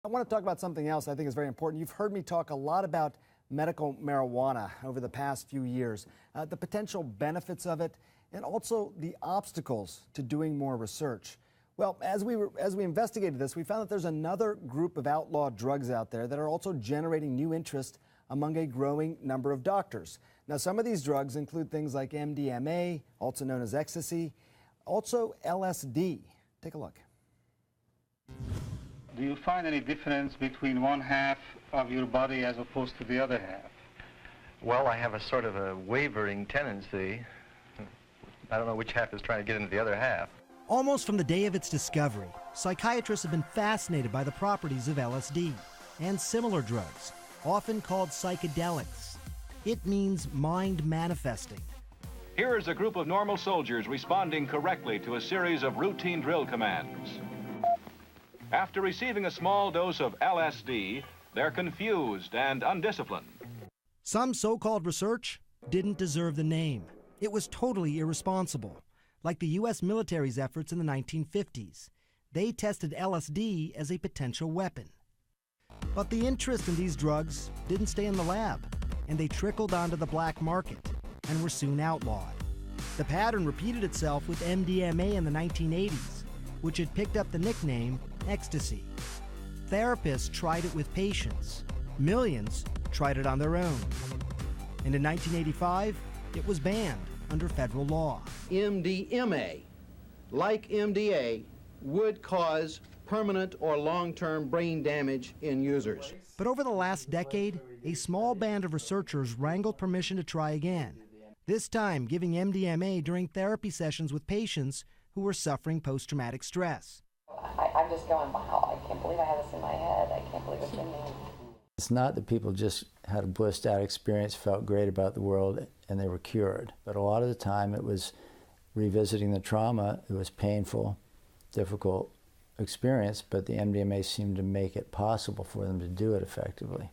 I want to talk about something else I think is very important. You've heard me talk a lot about medical marijuana over the past few years, the potential benefits of it, and also the obstacles to doing more research. Well, as we investigated this, we found that there's another group of outlawed drugs out there that are also generating new interest among a growing number of doctors. Now, some of these drugs include things like MDMA, also known as ecstasy, also LSD. Take a look. Do you find any difference between one half of your body as opposed to the other half? Well, I have a sort of a wavering tendency. I don't know which half is trying to get into the other half. Almost from the day of its discovery, psychiatrists have been fascinated by the properties of LSD and similar drugs, often called psychedelics. It means mind manifesting. Here is a group of normal soldiers responding correctly to a series of routine drill commands. After receiving a small dose of LSD, they're confused and undisciplined. Some so-called research didn't deserve the name. It was totally irresponsible, like the U.S. military's efforts in the 1950s. They tested LSD as a potential weapon. But the interest in these drugs didn't stay in the lab, and they trickled onto the black market and were soon outlawed. The pattern repeated itself with MDMA in the 1980s, which had picked up the nickname ecstasy. Therapists tried it with patients. Millions tried it on their own. And in 1985, it was banned under federal law. MDMA, like MDA, would cause permanent or long-term brain damage in users. But over the last decade, a small band of researchers wrangled permission to try again, this time giving MDMA during therapy sessions with patients who were suffering post-traumatic stress. I'm just going, wow, I can't believe I had this in my head. I can't believe it's in me. It's not that people just had a blissed out experience, felt great about the world, and they were cured. But a lot of the time it was revisiting the trauma. It was painful, difficult experience, but the MDMA seemed to make it possible for them to do it effectively.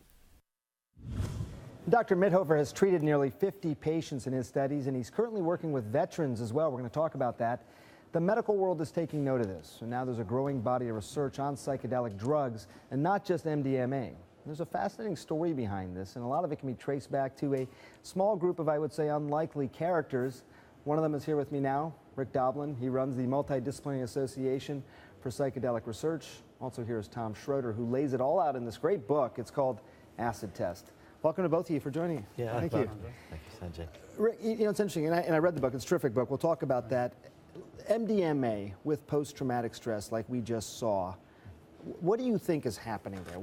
Dr. Mithoefer has treated nearly 50 patients in his studies, and he's currently working with veterans as well. We're going to talk about that. The medical world is taking note of this, and now there's a growing body of research on psychedelic drugs, and not just MDMA. There's a fascinating story behind this, and a lot of it can be traced back to a small group of, I would say, unlikely characters. One of them is here with me now, Rick Doblin. He runs the Multidisciplinary Association for Psychedelic Research. Also here is Tom Schroeder, who lays it all out in this great book. It's called Acid Test. Welcome to both of you for joining me. Yeah, thank you. Thank you, Sanjay. Rick, you know, it's interesting, and I read the book. It's a terrific book. We'll talk about that. MDMA with post-traumatic stress, like we just saw, what do you think is happening there?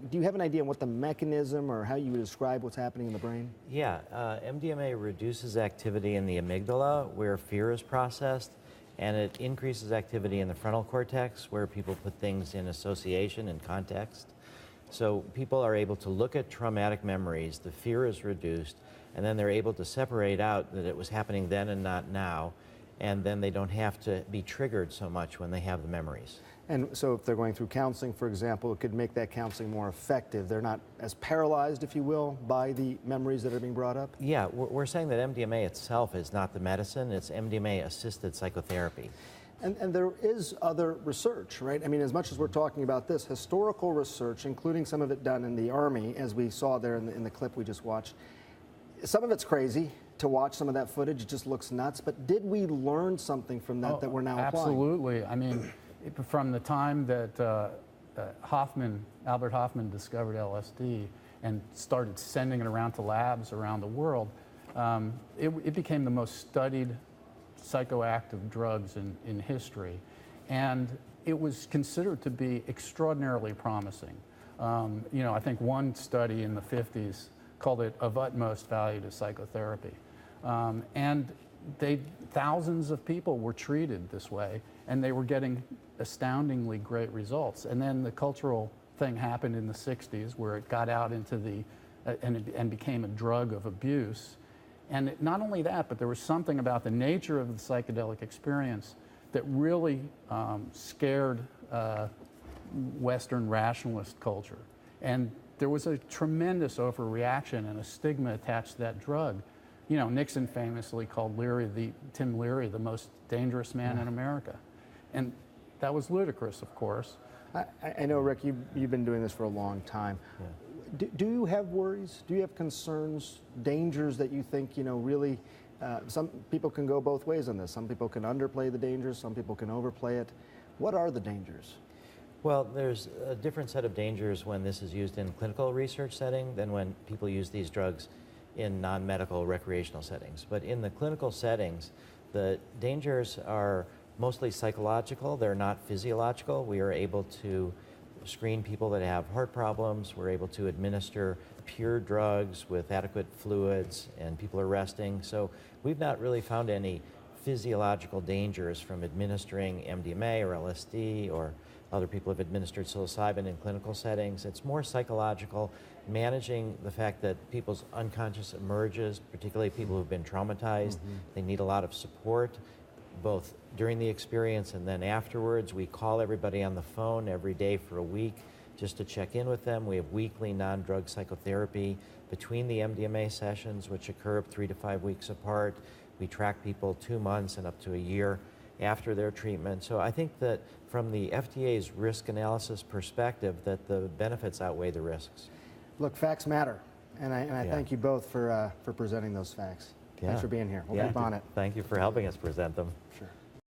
Do you have an idea on what the mechanism or how you would describe what's happening in the brain? Yeah, MDMA reduces activity in the amygdala, where fear is processed, and it increases activity in the frontal cortex, where people put things in association and context. So people are able to look at traumatic memories, the fear is reduced, and then they're able to separate out that it was happening then and not now, and then they don't have to be triggered so much when they have the memories. And so if they're going through counseling, for example, it could make that counseling more effective. They're not as paralyzed, if you will, by the memories that are being brought up? Yeah, we're saying that MDMA itself is not the medicine, it's MDMA-assisted psychotherapy. And there is other research, right? I mean, as much as we're talking about this, historical research, including some of it done in the Army, as we saw there in the clip we just watched, some of it's crazy to watch. Some of that footage, it just looks nuts. But did we learn something from that that we're now applying? Absolutely. I mean, from the time that Albert Hoffman discovered LSD and started sending it around to labs around the world, it became the most studied psychoactive drugs in history. And it was considered to be extraordinarily promising. You know, I think one study in the 50s called it of utmost value to psychotherapy. And thousands of people were treated this way, and they were getting astoundingly great results. And then the cultural thing happened in the 60s, where it got out into the, and became a drug of abuse. And not only that, but there was something about the nature of the psychedelic experience that really scared Western rationalist culture. And there was a tremendous overreaction and a stigma attached to that drug. You know, Nixon famously called Tim Leary the most dangerous man in America. And that was ludicrous, of course. I know, Rick, you've been doing this for a long time. Yeah. Do you have worries? Do you have concerns, dangers that you think, really, some people can go both ways on this. Some people can underplay the dangers, some people can overplay it. What are the dangers? Well, there's a different set of dangers when this is used in clinical research setting than when people use these drugs in non-medical recreational settings. But in the clinical settings, the dangers are mostly psychological. They're not physiological. We are able to screen people that have heart problems. We're able to administer pure drugs with adequate fluids, and people are resting. So we've not really found any physiological dangers from administering MDMA or LSD, or other people have administered psilocybin in clinical settings. It's more psychological, managing the fact that people's unconscious emerges, particularly people who've been traumatized. They need a lot of support, both during the experience and then afterwards. We call everybody on the phone every day for a week just to check in with them. We have weekly non-drug psychotherapy between the MDMA sessions, which occur 3 to 5 weeks apart. We track people 2 months and up to a year after their treatment. So I think that from the FDA's risk analysis perspective, that the benefits outweigh the risks. Look, facts matter, and I thank you both for presenting those facts. Yeah. Thanks for being here. We'll keep on it. Thank you for helping us present them. Sure.